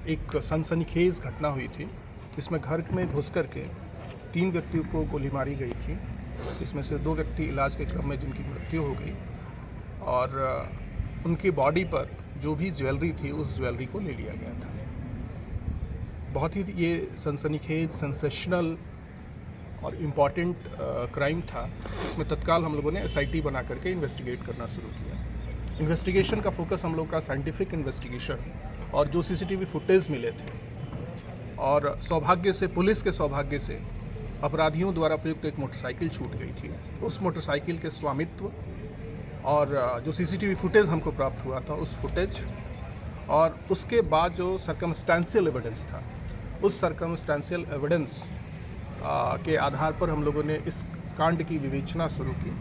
एक सनसनीखेज घटना हुई थी। इसमें घर में घुस करके 3 व्यक्तियों को गोली मारी गई थी। इसमें से 2 व्यक्ति इलाज के क्रम में जिनकी मृत्यु हो गई और उनकी बॉडी पर जो भी ज्वेलरी थी उस ज्वेलरी को ले लिया गया था। बहुत ही ये सनसनीखेज, सेंसेशनल और इम्पॉर्टेंट क्राइम था। इसमें तत्काल हम लोगों ने SIT बना करके इन्वेस्टिगेट करना शुरू किया। इन्वेस्टिगेशन का फोकस हम लोग का साइंटिफिक इन्वेस्टिगेशन और जो CCTV फुटेज मिले थे और सौभाग्य से, पुलिस के सौभाग्य से अपराधियों द्वारा प्रयुक्त एक मोटरसाइकिल छूट गई थी। उस मोटरसाइकिल के स्वामित्व और जो CCTV फुटेज हमको प्राप्त हुआ था उस फुटेज और उसके बाद जो सर्कमस्टेंशियल एविडेंस था, उस सर्कमस्टेंशियल एविडेंस के आधार पर हम लोगों ने इस कांड की विवेचना शुरू की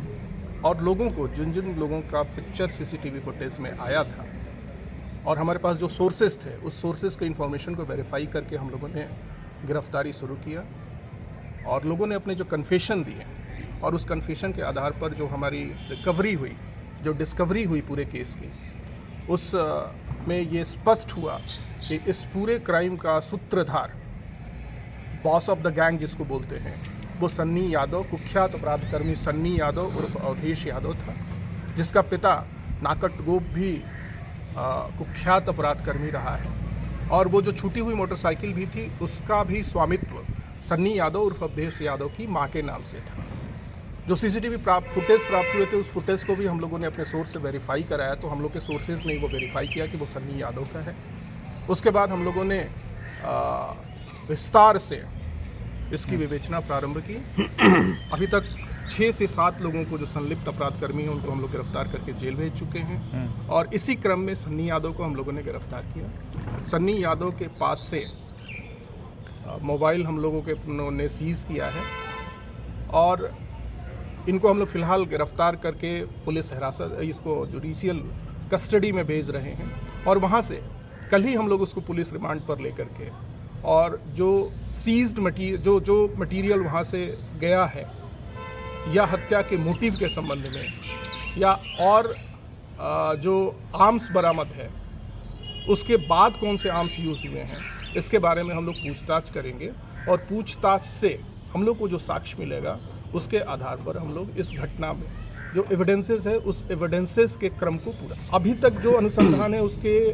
और लोगों को, जिन जिन लोगों का पिक्चर CCTV फुटेज में आया था और हमारे पास जो सोर्सेज थे, उस सोर्सेज के इंफॉर्मेशन को वेरीफाई करके हम लोगों ने गिरफ्तारी शुरू किया और लोगों ने अपने जो कन्फेशन दिए और उस कन्फेशन के आधार पर जो हमारी रिकवरी हुई, जो डिस्कवरी हुई पूरे केस की, उस में ये स्पष्ट हुआ कि इस पूरे क्राइम का सूत्रधार, बॉस ऑफ द गैंग जिसको बोलते हैं, वो सन्नी यादव, कुख्यात अपराधकर्मी सन्नी यादव उर्फ अवधेश यादव था, जिसका पिता नाकट गोप भी कुख्यात अपराधकर्मी रहा है और वो जो छूटी हुई मोटरसाइकिल भी थी उसका भी स्वामित्व सन्नी यादव उर्फ अवधेश यादव की मां के नाम से था। जो CCTV फुटेज प्राप्त हुए थे उस फुटेज को भी हम लोगों ने अपने सोर्स से वेरीफाई कराया, तो हम लोग के सोर्सेज ने वो वेरीफाई किया कि वो सन्नी यादव का है। उसके बाद हम लोगों ने विस्तार से इसकी विवेचना प्रारंभ की। अभी तक 6 से 7 लोगों को जो संलिप्त अपराधकर्मी हैं उनको हम लोग गिरफ्तार करके जेल भेज चुके हैं और इसी क्रम में सन्नी यादव को हम लोगों ने गिरफ्तार किया। सन्नी यादव के पास से मोबाइल हम लोगों के ने सीज किया है और इनको हम लोग फिलहाल गिरफ्तार करके पुलिस हिरासत, इसको जुडिशियल कस्टडी में भेज रहे हैं और वहाँ से कल ही हम लोग उसको पुलिस रिमांड पर लेकर के और जो सीज्ड मटीरियल, जो मटीरियल वहाँ से गया है या हत्या के मोटिव के संबंध में या और जो आर्म्स बरामद है उसके बाद कौन से आर्म्स यूज हुए हैं, इसके बारे में हम लोग पूछताछ करेंगे और पूछताछ से हम लोग को जो साक्ष्य मिलेगा उसके आधार पर हम लोग इस घटना में जो एविडेंसेस है उस एविडेंसेस के क्रम को पूरा, अभी तक जो अनुसंधान है उसके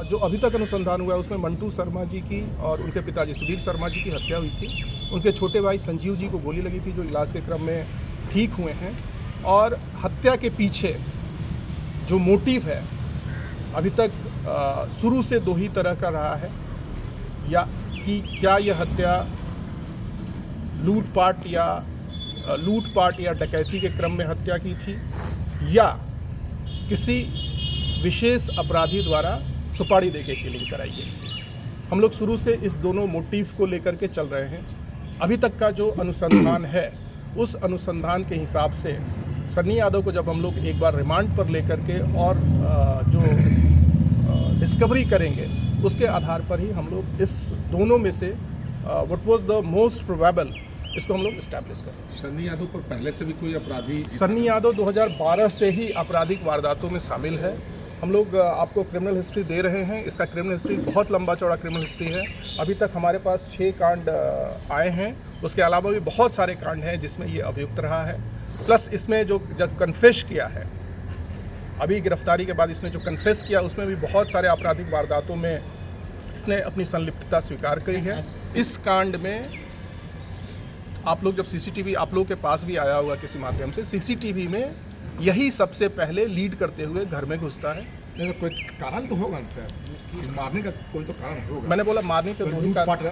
जो अभी तक अनुसंधान हुआ है उसमें मंटू शर्मा जी की और उनके पिताजी सुधीर शर्मा जी की हत्या हुई थी। उनके छोटे भाई संजीव जी को गोली लगी थी जो इलाज के क्रम में ठीक हुए हैं और हत्या के पीछे जो मोटिव है अभी तक शुरू से 2 ही तरह का रहा है, या कि क्या यह हत्या लूटपाट या डकैती के क्रम में हत्या की थी या किसी विशेष अपराधी द्वारा सुपारी देके किलिंग कराई गई थी। हम लोग शुरू से इस दोनों मोटिव को लेकर के चल रहे हैं। अभी तक का जो अनुसंधान है उस अनुसंधान के हिसाब से सन्नी यादव को जब हम लोग एक बार रिमांड पर लेकर के और जो डिस्कवरी करेंगे उसके आधार पर ही हम लोग इस दोनों में से what was the most probable इसको हम लोग इस्टेब्लिश करें। सन्नी यादव पर पहले से भी कोई अपराधी? सन्नी यादव 2012 से ही आपराधिक वारदातों में शामिल है। हम लोग आपको क्रिमिनल हिस्ट्री दे रहे हैं। इसका क्रिमिनल हिस्ट्री बहुत लंबा चौड़ा क्रिमिनल हिस्ट्री है। अभी तक हमारे पास 6 कांड आए हैं, उसके अलावा भी बहुत सारे कांड हैं जिसमें ये अभियुक्त रहा है। प्लस इसमें जो जब कन्फेस किया है, अभी गिरफ्तारी के बाद इसने जो कन्फेस किया उसमें भी बहुत सारे आपराधिक वारदातों में इसने अपनी संलिप्तता स्वीकार करी है। इस कांड में आप लोग जब CCTV आप लोग के पास भी आया होगा किसी माध्यम से, CCTV में यही सबसे पहले लीड करते हुए घर में घुसता है। कोई कारण तो होगा सर, मारने का कोई तो कारण होगा। मैंने बोला मारने के 2 ही कारण।